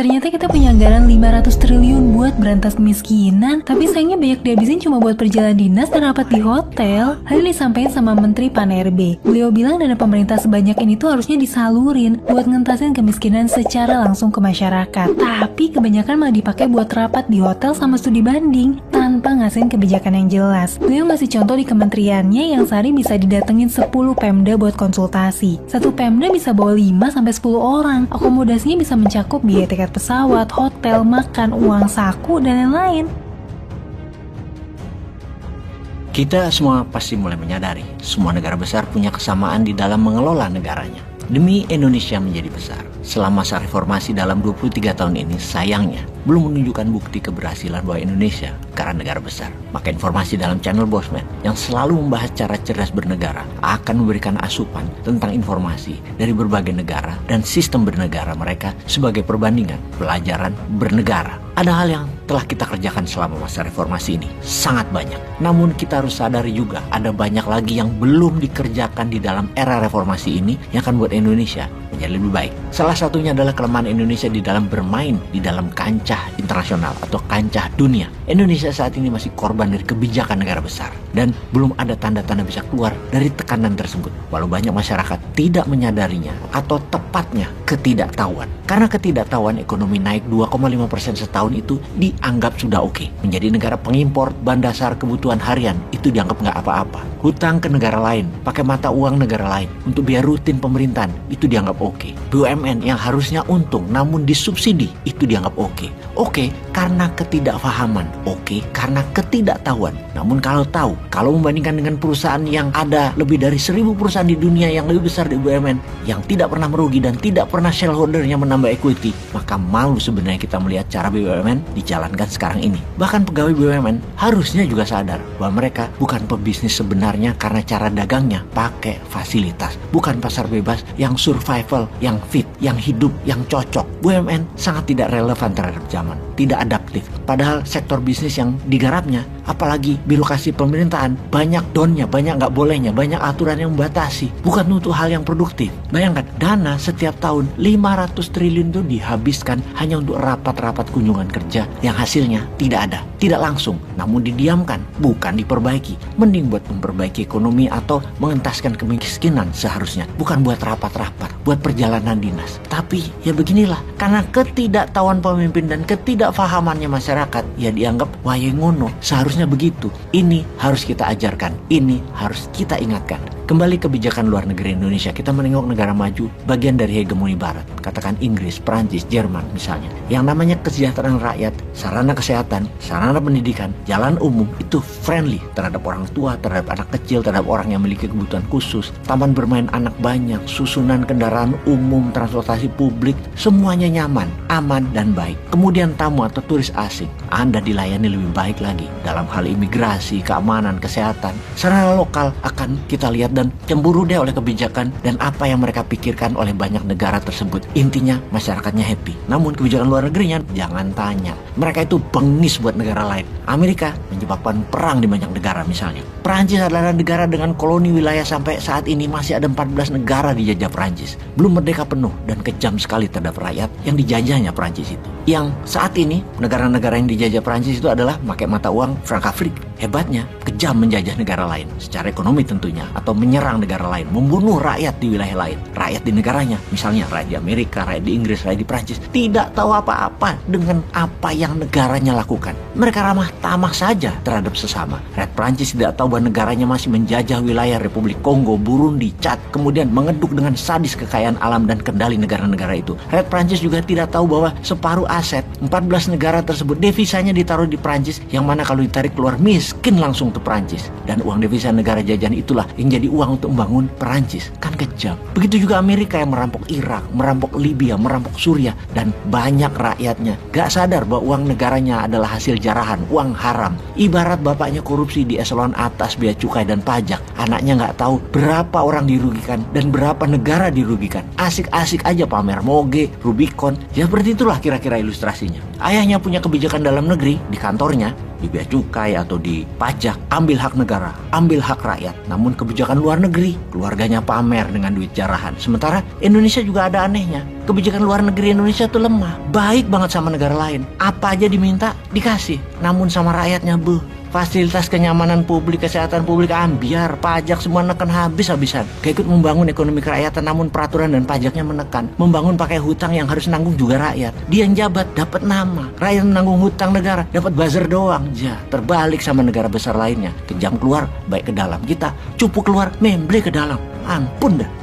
Ternyata kita punya anggaran 500 triliun buat berantas kemiskinan, tapi sayangnya banyak dihabisin cuma buat perjalanan dinas dan rapat di hotel. Hal ini disampaikan sama Menteri Pan-RB. Beliau bilang dana pemerintah sebanyak ini tuh harusnya disalurin buat ngentasin kemiskinan secara langsung ke masyarakat. Tapi kebanyakan malah dipakai buat rapat di hotel sama studi banding tanpa ngasihin kebijakan yang jelas. Beliau ngasih contoh di kementeriannya yang sehari bisa didatengin 10 Pemda buat konsultasi. Satu Pemda bisa bawa 5-10 orang. Akomodasinya bisa mencakup biaya tiket pesawat, hotel, makan, uang saku, dan lain-lain. Kita semua pasti mulai menyadari, semua negara besar punya kesamaan di dalam mengelola negaranya. Demi Indonesia menjadi besar, selama masa reformasi dalam 23 tahun ini sayangnya belum menunjukkan bukti keberhasilan bahwa Indonesia karena negara besar. Maka informasi dalam channel Bosman yang selalu membahas cara cerdas bernegara akan memberikan asupan tentang informasi dari berbagai negara dan sistem bernegara mereka sebagai perbandingan pelajaran bernegara. Ada hal yang telah kita kerjakan selama masa reformasi ini sangat banyak. Namun kita harus sadari juga ada banyak lagi yang belum dikerjakan di dalam era reformasi ini yang akan buat Indonesia menjadi lebih baik. Salah satunya adalah kelemahan Indonesia di dalam bermain di dalam kancah internasional atau kancah dunia. Indonesia saat ini masih korban dari kebijakan negara besar dan belum ada tanda-tanda bisa keluar dari tekanan tersebut. Walau banyak masyarakat tidak menyadarinya atau tepatnya ketidaktahuan. Karena ketidaktahuan ekonomi naik 2,5% setahun itu dianggap sudah oke. Menjadi negara pengimpor bahan dasar kebutuhan harian itu dianggap nggak apa-apa. Hutang ke negara lain, pakai mata uang negara lain untuk biaya rutin pemerintahan itu dianggap oke. BUMN yang harusnya untung namun disubsidi itu dianggap oke. Oke karena ketidakfahaman, oke karena ketidaktahuan. Namun kalau tahu, kalau membandingkan dengan perusahaan yang ada lebih dari 1000 perusahaan di dunia yang lebih besar di BUMN yang tidak pernah merugi dan tidak pernah shareholdernya menambah equity, maka malu sebenarnya kita melihat cara BUMN dijalankan sekarang ini. Bahkan pegawai BUMN harusnya juga sadar bahwa mereka bukan pebisnis sebenarnya karena cara dagangnya pakai fasilitas, bukan pasar bebas yang survival, yang fit, yang hidup, yang cocok. BUMN sangat tidak relevan terhadap zaman, tidak adaptif. Padahal sektor bisnis yang digarapnya, apalagi birokrasi pemerintahan, banyak donnya, banyak nggak bolehnya, banyak aturan yang membatasi, bukan untuk hal yang produktif. Bayangkan, dana setiap tahun 500 triliun itu dihabiskan hanya untuk rapat-rapat kunjungan kerja yang hasilnya tidak ada, tidak langsung, namun didiamkan, bukan diperbaiki. Mending buat memperbaiki ekonomi atau mengentaskan kemiskinan seharusnya, bukan buat rapat-rapat, buat perjalanan dinas. Tapi ya beginilah, karena ketidaktahuan pemimpin dan ketidakfahamannya masyarakat, ya dianggap wayengono, seharusnya begitu. Ini harus kita ajarkan, ini harus kita ingatkan. Kembali kebijakan luar negeri Indonesia, kita menengok negara maju bagian dari hegemoni barat, katakan Inggris, Prancis, Jerman misalnya. Yang namanya kesejahteraan rakyat, sarana kesehatan, sarana pendidikan, jalan umum itu friendly terhadap orang tua, terhadap anak kecil, terhadap orang yang memiliki kebutuhan khusus. Taman bermain anak banyak, susunan kendaraan umum, transportasi publik, semuanya nyaman, aman dan baik. Kemudian tamu atau turis asing, Anda dilayani lebih baik lagi dalam hal imigrasi, keamanan, kesehatan. Sarana lokal akan kita lihat dan cemburu deh oleh kebijakan dan apa yang mereka pikirkan oleh banyak negara tersebut. Intinya masyarakatnya happy. Namun kebijakan luar negerinya jangan tanya. Mereka itu bengis buat negara lain. Amerika menyebabkan perang di banyak negara misalnya. Perancis adalah negara dengan koloni wilayah sampai saat ini masih ada 14 negara dijajah Perancis. Belum merdeka penuh dan kejam sekali terhadap rakyat yang dijajahnya Perancis itu. Yang saat ini negara-negara yang dijajah Perancis itu adalah pakai mata uang franc Afrique. Hebatnya, kejam menjajah negara lain secara ekonomi tentunya, atau menyerang negara lain, membunuh rakyat di wilayah lain, rakyat di negaranya, misalnya rakyat di Amerika, rakyat di Inggris, rakyat di Prancis, tidak tahu apa-apa dengan apa yang negaranya lakukan. Mereka ramah tamah saja terhadap sesama. Rakyat Prancis tidak tahu bahwa negaranya masih menjajah wilayah Republik Kongo, Burundi, Chad, kemudian mengeduk dengan sadis kekayaan alam dan kendali negara-negara itu. Rakyat Prancis juga tidak tahu bahwa separuh aset 14 negara tersebut devisanya ditaruh di Prancis, yang mana kalau ditarik keluar miskin langsung ke Prancis. Dan uang devisa negara jajahan itulah yang jadi uang untuk membangun Prancis. Kan kejam. Begitu juga Amerika yang merampok Irak, merampok Libya, merampok Suriah, dan banyak rakyatnya gak sadar bahwa uang negaranya adalah hasil jarahan, uang haram. Ibarat bapaknya korupsi di eselon atas bea cukai dan pajak, anaknya gak tahu berapa orang dirugikan dan berapa negara dirugikan. Asik-asik aja pamer moge, Rubicon. Ya seperti itulah kira-kira ilustrasinya. Ayahnya punya kebijakan dalam negeri di kantornya, di bea cukai atau di pajak, ambil hak negara, ambil hak rakyat. Namun kebijakan luar negeri, keluarganya pamer dengan duit jarahan. Sementara Indonesia juga ada anehnya. Kebijakan luar negeri Indonesia tuh lemah, baik banget sama negara lain. Apa aja diminta, dikasih. Namun sama rakyatnya, fasilitas kenyamanan publik, kesehatan publik ambiar, pajak semua neken habis-habisan. Kayak ikut membangun ekonomi kerakyatan, namun peraturan dan pajaknya menekan. Membangun pakai hutang yang harus nanggung juga rakyat. Dia yang jabat dapat nama, rakyat menanggung hutang negara dapat buzzer doang. Terbalik sama negara besar lainnya. Kejam keluar, baik ke dalam. Kita cupu keluar, memble ke dalam. Ampun dah.